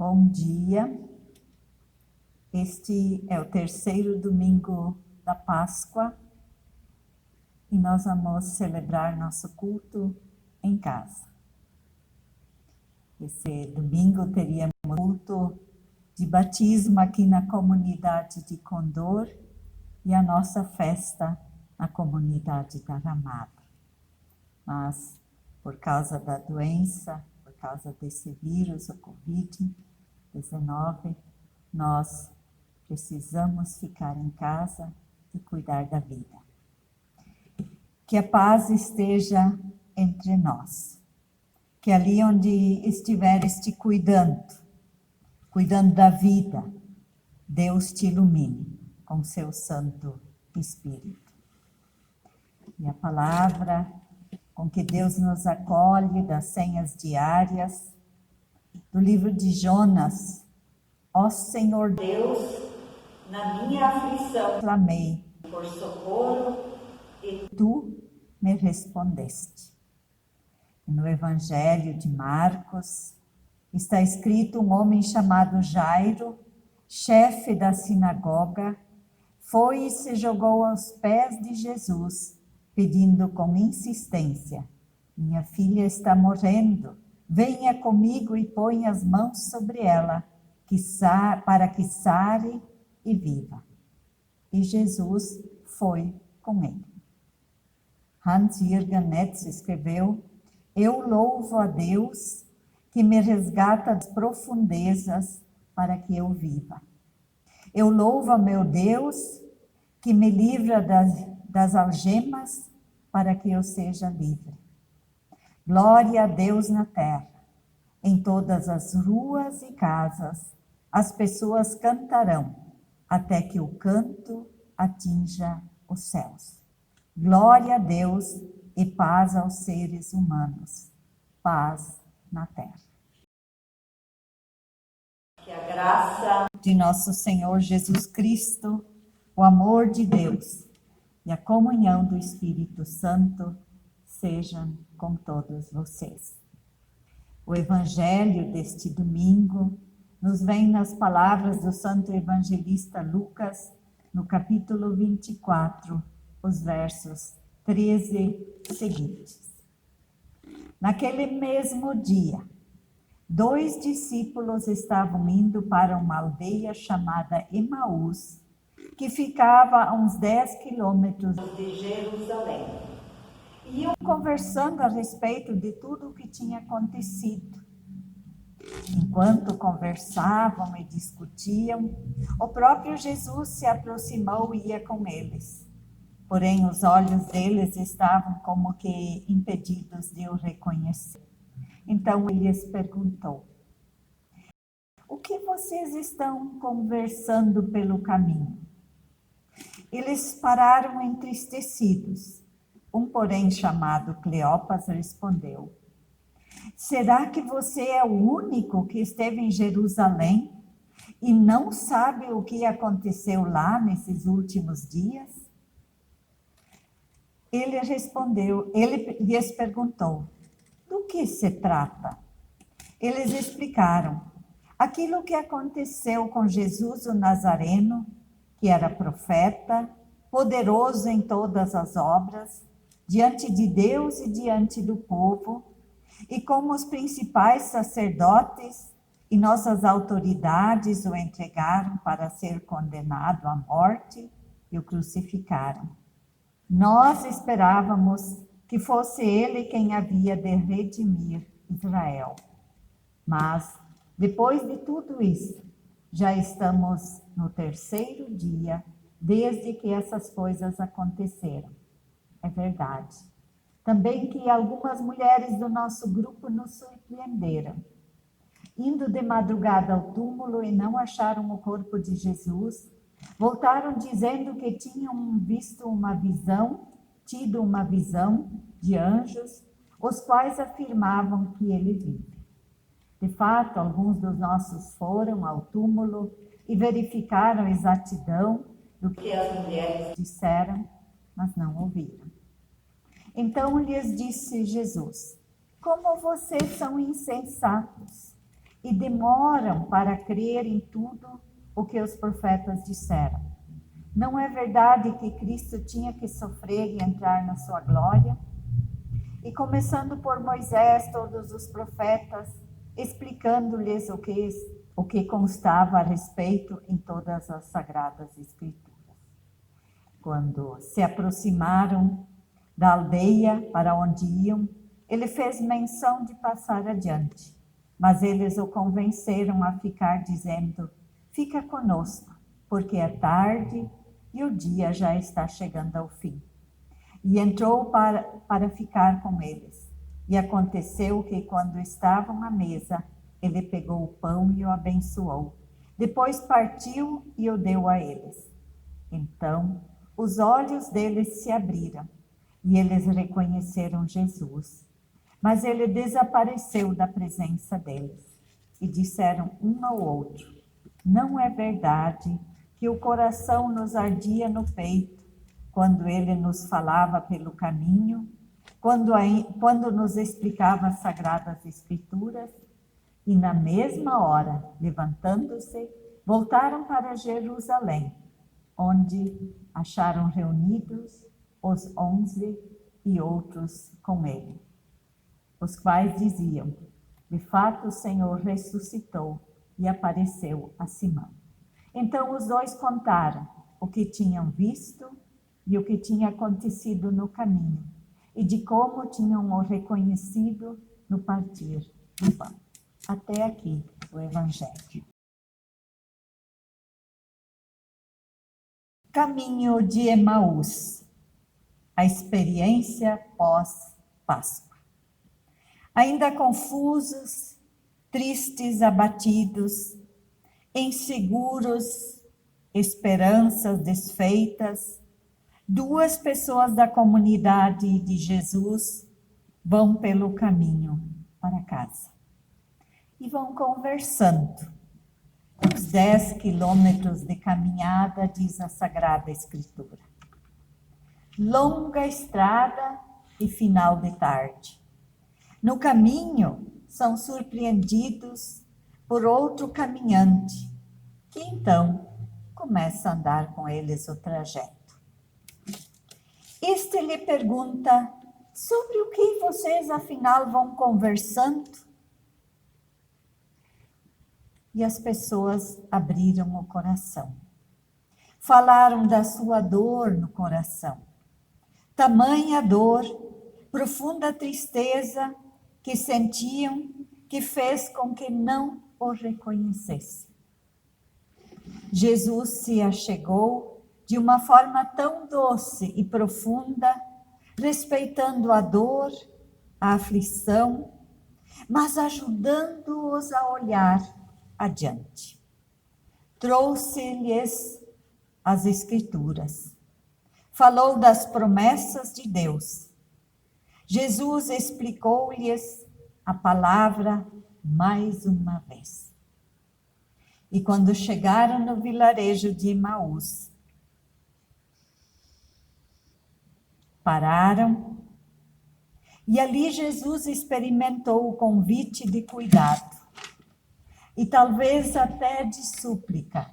Bom dia. Este é o terceiro domingo da Páscoa e nós vamos celebrar nosso culto em casa. Esse domingo teríamos culto de batismo aqui na comunidade de Condor e a nossa festa na comunidade da Ramada. Mas por causa da doença, por causa desse vírus, o Covid-19, nós precisamos ficar em casa e cuidar da vida. Que a paz esteja entre nós. Que ali onde estiveres te cuidando da vida, Deus te ilumine com seu Santo Espírito. E a palavra com que Deus nos acolhe das senhas diárias, do livro de Jonas. Ó Senhor Deus, na minha aflição clamei por socorro e tu me respondeste. No Evangelho de Marcos está escrito: um homem chamado Jairo, chefe da sinagoga, foi e se jogou aos pés de Jesus, pedindo com insistência: minha filha está morrendo, venha comigo e põe as mãos sobre ela, para que sare e viva. E Jesus foi com ele. Hans-Jürgen Netz escreveu: eu louvo a Deus que me resgata das profundezas para que eu viva. Eu louvo a meu Deus que me livra das algemas para que eu seja livre. Glória a Deus na terra. Em todas as ruas e casas, as pessoas cantarão até que o canto atinja os céus. Glória a Deus e paz aos seres humanos. Paz na terra. Que a graça de nosso Senhor Jesus Cristo, o amor de Deus e a comunhão do Espírito Santo sejam com todos vocês. O Evangelho deste domingo nos vem nas palavras do Santo Evangelista Lucas, no capítulo 24, os versos 13 seguintes. Naquele mesmo dia, 2 discípulos estavam indo para uma aldeia chamada Emaús, que ficava a uns 10 quilômetros de Jerusalém. Iam conversando a respeito de tudo o que tinha acontecido. Enquanto conversavam e discutiam, o próprio Jesus se aproximou e ia com eles. Porém, os olhos deles estavam como que impedidos de o reconhecer. Então, ele lhes perguntou: o que vocês estão conversando pelo caminho? Eles pararam entristecidos. Um, porém, chamado Cleopas, respondeu: será que você é o único que esteve em Jerusalém e não sabe o que aconteceu lá nesses últimos dias? Ele lhes perguntou: do que se trata? Eles explicaram: aquilo que aconteceu com Jesus o Nazareno, que era profeta, poderoso em todas as obras, diante de Deus e diante do povo, e como os principais sacerdotes e nossas autoridades o entregaram para ser condenado à morte e o crucificaram. Nós esperávamos que fosse ele quem havia de redimir Israel. Mas, depois de tudo isso, já estamos no 3º dia desde que essas coisas aconteceram. É verdade. Também que algumas mulheres do nosso grupo nos surpreenderam. Indo de madrugada ao túmulo e não acharam o corpo de Jesus, voltaram dizendo que tinham tido uma visão de anjos, os quais afirmavam que ele vive. De fato, alguns dos nossos foram ao túmulo e verificaram a exatidão do que as mulheres disseram, mas não ouviram. Então lhes disse Jesus: como vocês são insensatos e demoram para crer em tudo o que os profetas disseram. Não é verdade que Cristo tinha que sofrer e entrar na sua glória? E começando por Moisés, todos os profetas, explicando-lhes o que constava a respeito em todas as sagradas escrituras. Quando se aproximaram da aldeia para onde iam, ele fez menção de passar adiante, mas eles o convenceram a ficar, dizendo: fica conosco, porque é tarde e o dia já está chegando ao fim. E entrou para ficar com eles. E aconteceu que, quando estavam à mesa, ele pegou o pão e o abençoou. Depois partiu e o deu a eles. Então, os olhos deles se abriram e eles reconheceram Jesus. Mas ele desapareceu da presença deles. E disseram um ao outro: não é verdade que o coração nos ardia no peito quando ele nos falava pelo caminho, quando nos explicava as sagradas escrituras? E na mesma hora, levantando-se, voltaram para Jerusalém, onde acharam reunidos os 11 e outros com ele, os quais diziam: de fato o Senhor ressuscitou e apareceu a Simão. Então os dois contaram o que tinham visto e o que tinha acontecido no caminho, e de como tinham o reconhecido no partir do pão. Até aqui o Evangelho. Caminho de Emaús, a experiência pós-Páscoa. Ainda confusos, tristes, abatidos, inseguros, esperanças desfeitas, duas pessoas da comunidade de Jesus vão pelo caminho para casa. E vão conversando. Uns 10 quilômetros de caminhada, diz a Sagrada Escritura. Longa estrada e final de tarde. No caminho, são surpreendidos por outro caminhante, que então começa a andar com eles o trajeto. Este lhe pergunta: sobre o que vocês afinal vão conversando? E as pessoas abriram o coração. Falaram da sua dor no coração. Tamanha dor, profunda tristeza que sentiam, que fez com que não o reconhecessem. Jesus se achegou de uma forma tão doce e profunda, respeitando a dor, a aflição, mas ajudando-os a olhar adiante. Trouxe-lhes as Escrituras. Falou das promessas de Deus. Jesus explicou-lhes a palavra mais uma vez. E quando chegaram no vilarejo de Emaús, pararam e ali Jesus experimentou o convite de cuidado e talvez até de súplica.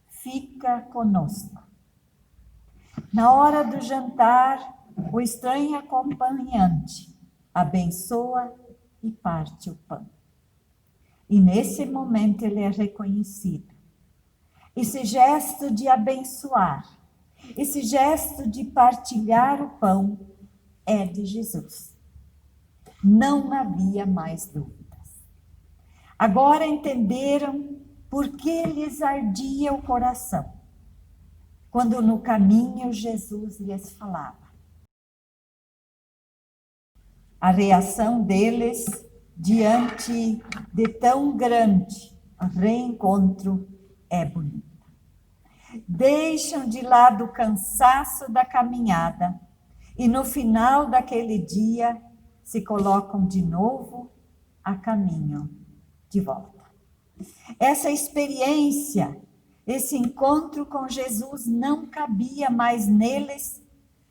Fica conosco. Na hora do jantar, o estranho acompanhante abençoa e parte o pão. E nesse momento ele é reconhecido. Esse gesto de abençoar, esse gesto de partilhar o pão é de Jesus. Não havia mais dúvidas. Agora entenderam por que lhes ardia o coração, quando no caminho Jesus lhes falava. A reação deles diante de tão grande reencontro é bonita. Deixam de lado o cansaço da caminhada e no final daquele dia se colocam de novo a caminho de volta. Essa experiência, esse encontro com Jesus não cabia mais neles,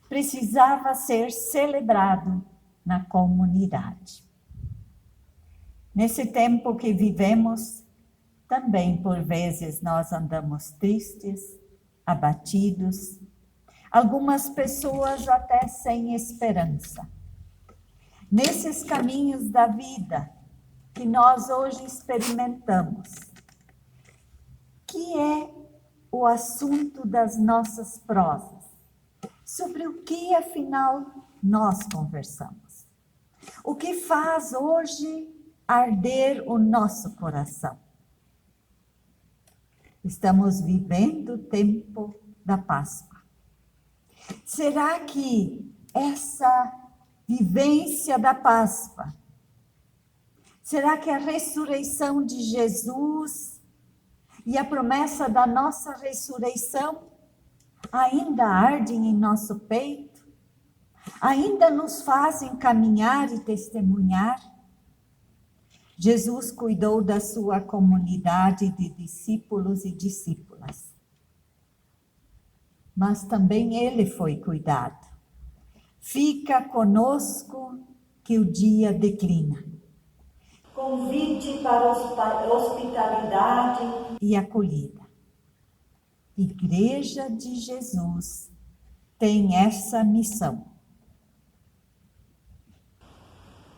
precisava ser celebrado na comunidade. Nesse tempo que vivemos, também por vezes nós andamos tristes, abatidos, algumas pessoas até sem esperança. Nesses caminhos da vida que nós hoje experimentamos, que é o assunto das nossas prosas, sobre o que afinal nós conversamos. O que faz hoje arder o nosso coração? Estamos vivendo o tempo da Páscoa. Será que essa vivência da Páscoa, será que a ressurreição de Jesus e a promessa da nossa ressurreição ainda ardem em nosso peito? Ainda nos fazem caminhar e testemunhar? Jesus cuidou da sua comunidade de discípulos e discípulas. Mas também ele foi cuidado. Fica conosco que o dia declina. Convite para hospitalidade e acolhida. Igreja de Jesus tem essa missão.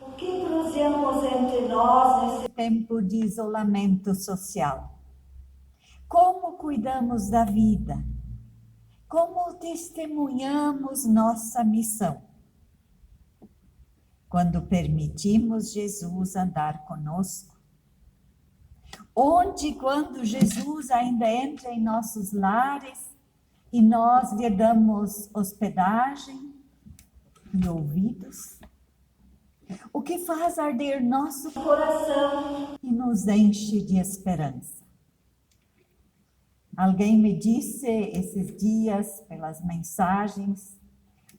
O que cruzamos entre nós nesse tempo de isolamento social? Como cuidamos da vida? Como testemunhamos nossa missão? Quando permitimos Jesus andar conosco? Onde, quando Jesus ainda entra em nossos lares e nós lhe damos hospedagem e ouvidos? O que faz arder nosso coração e nos enche de esperança? Alguém me disse esses dias, pelas mensagens,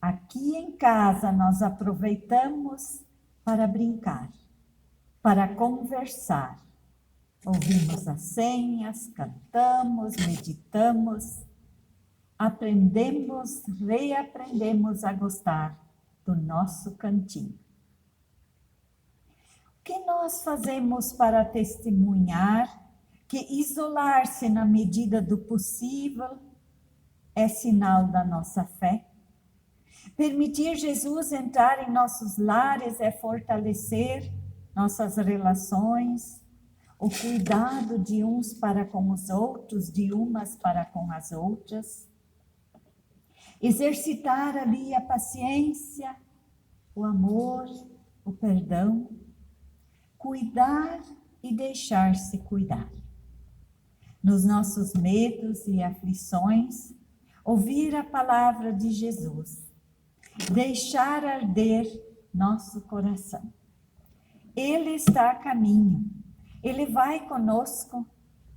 aqui em casa nós aproveitamos para brincar, para conversar. Ouvimos as senhas, cantamos, meditamos, aprendemos, reaprendemos a gostar do nosso cantinho. O que nós fazemos para testemunhar que isolar-se na medida do possível é sinal da nossa fé? Permitir Jesus entrar em nossos lares é fortalecer nossas relações, o cuidado de uns para com os outros, de umas para com as outras. Exercitar ali a paciência, o amor, o perdão. Cuidar e deixar-se cuidar. Nos nossos medos e aflições, ouvir a palavra de Jesus. Deixar arder nosso coração. Ele está a caminho. Ele vai conosco.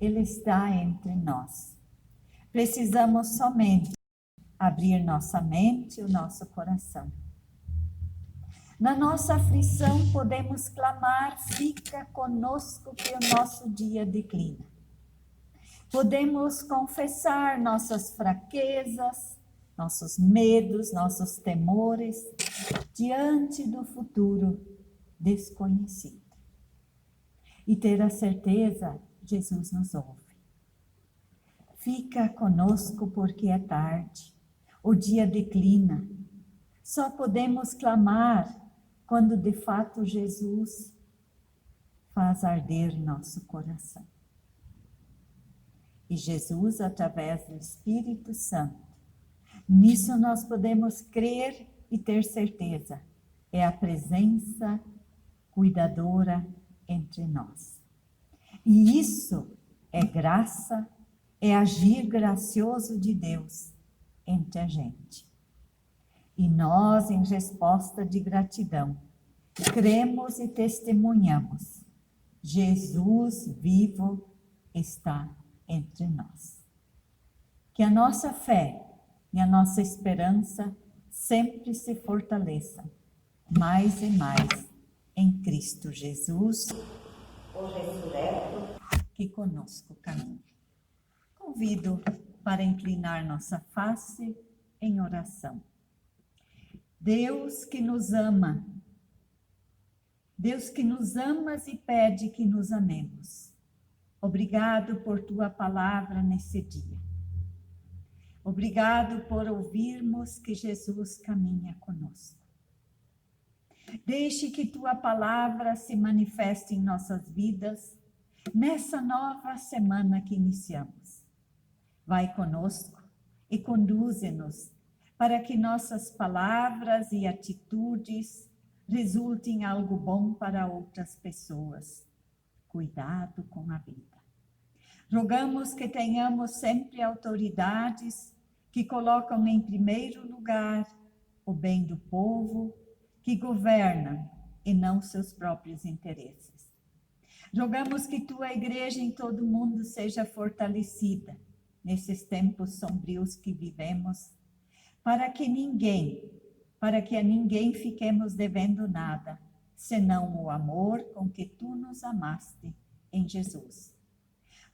Ele está entre nós. Precisamos somente abrir nossa mente e o nosso coração. Na nossa aflição, podemos clamar, fica conosco que o nosso dia declina. Podemos confessar nossas fraquezas, nossos medos, nossos temores, diante do futuro desconhecido. E ter a certeza, Jesus nos ouve. Fica conosco porque é tarde, o dia declina. Só podemos clamar quando de fato Jesus faz arder nosso coração. E Jesus, através do Espírito Santo, nisso nós podemos crer e ter certeza, é a presença cuidadora entre nós. E isso é graça, é agir gracioso de Deus entre a gente. E nós, em resposta de gratidão, cremos e testemunhamos. Jesus vivo está entre nós. Que a nossa fé e a nossa esperança sempre se fortaleçam, mais e mais, em Cristo Jesus, o ressurreto, que conosco caminha. Convido para inclinar nossa face em oração. Deus que nos ama Deus que nos amas e pede que nos amemos. Obrigado por tua palavra nesse dia. Obrigado por ouvirmos que Jesus caminha conosco. Deixe que tua palavra se manifeste em nossas vidas nessa nova semana que iniciamos. Vai conosco e conduze-nos para que nossas palavras e atitudes resultem em algo bom para outras pessoas. Cuidado com a vida. Rogamos que tenhamos sempre autoridades que colocam em primeiro lugar o bem do povo, que governam e não seus próprios interesses. Rogamos que tua igreja em todo o mundo seja fortalecida nesses tempos sombrios que vivemos, para que a ninguém fiquemos devendo nada, senão o amor com que tu nos amaste em Jesus.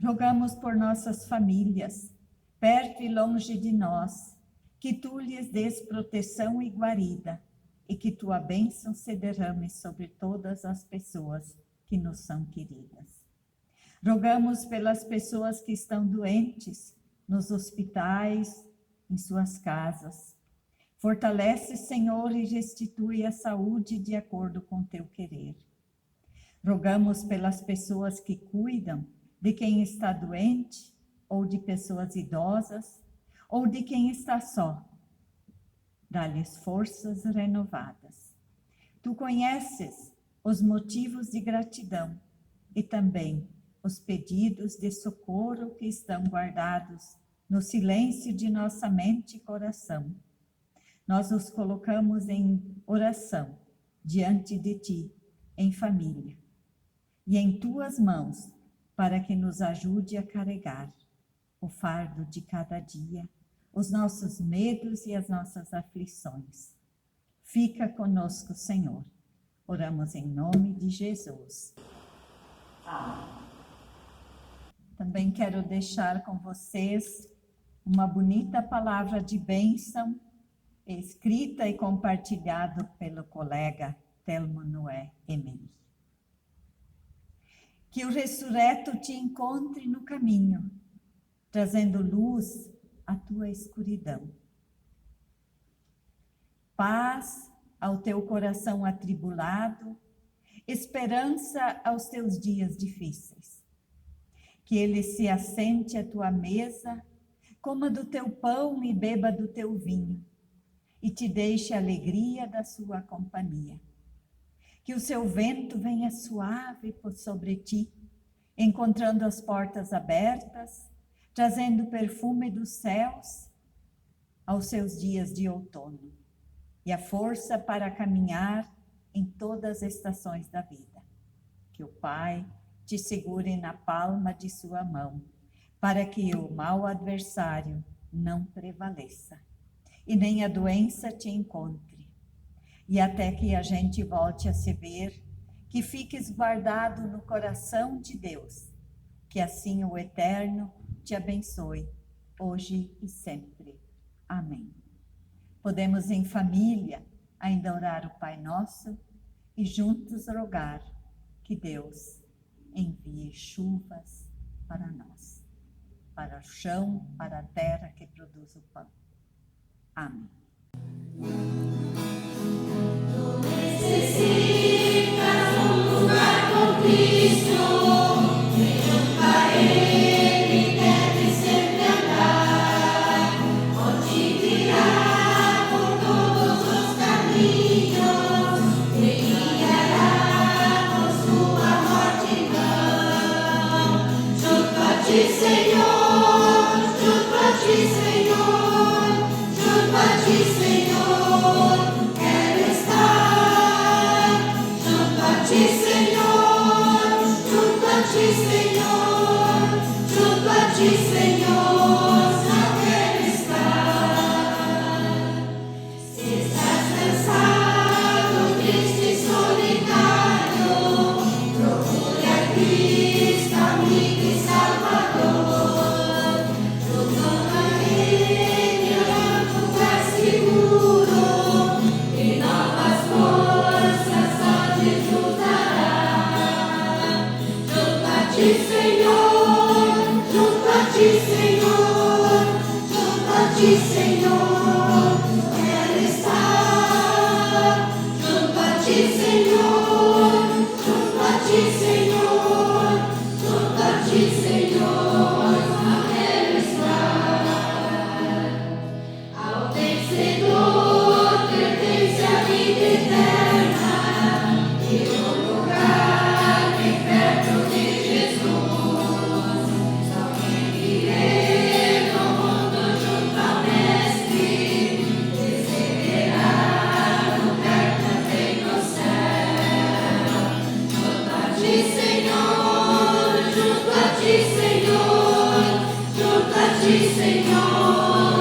Rogamos por nossas famílias, perto e longe de nós, que tu lhes dês proteção e guarida, e que tua bênção se derrame sobre todas as pessoas que nos são queridas. Rogamos pelas pessoas que estão doentes, nos hospitais, em suas casas. Fortalece, Senhor, e restitui a saúde de acordo com teu querer. Rogamos pelas pessoas que cuidam de quem está doente, ou de pessoas idosas, ou de quem está só. Dá-lhes forças renovadas. Tu conheces os motivos de gratidão e também os pedidos de socorro que estão guardados no silêncio de nossa mente e coração. Nós os colocamos em oração diante de ti, em família, e em tuas mãos, para que nos ajude a carregar o fardo de cada dia, os nossos medos e as nossas aflições. Fica conosco, Senhor. Oramos em nome de Jesus. Amém. Também quero deixar com vocês uma bonita palavra de bênção, escrita e compartilhada pelo colega Telmo Noé Emily. Que o ressurreto te encontre no caminho, trazendo luz à tua escuridão. Paz ao teu coração atribulado, esperança aos teus dias difíceis. Que ele se assente à tua mesa, coma do teu pão e beba do teu vinho, e te deixe a alegria da sua companhia. Que o seu vento venha suave por sobre ti, encontrando as portas abertas, trazendo o perfume dos céus aos seus dias de outono, e a força para caminhar em todas as estações da vida. Que o Pai te segure na palma de sua mão, para que o mau adversário não prevaleça, e nem a doença te encontre. E até que a gente volte a se ver, que fiques guardado no coração de Deus, que assim o Eterno te abençoe, hoje e sempre. Amém. Podemos em família ainda orar o Pai Nosso e juntos rogar que Deus envie chuvas para nós, para o chão, para a terra que produz o pão. Amém. Tu necessitas lugar com Cristo, e junto a Ele deve sempre andar, onde guiar por todos os caminhos, e guiará por sua retidão. Junto a ti, Senhor, junto a ti, Senhor, junto a ti, Senhor. Senhor, só quero estar. Se estás cansado, triste e solitário, procure a Cristo, amigo e Salvador. Junto a Ele é um lugar seguro, e novas forças só Jesus dará. Senhor, junto a ti, Senhor, junto a ti, Senhor, quero estar. Junto a ti, Senhor, junto a ti, Senhor, junto a ti, Senhor, quero estar. Ao vencedor pertence a vida eterna e o lugar bem perto de Jesus. Só quem viver no mundo junto ao Mestre receberá lugar também no céu. Junto a ti, Senhor, junto a ti, Senhor, junto a ti, Senhor.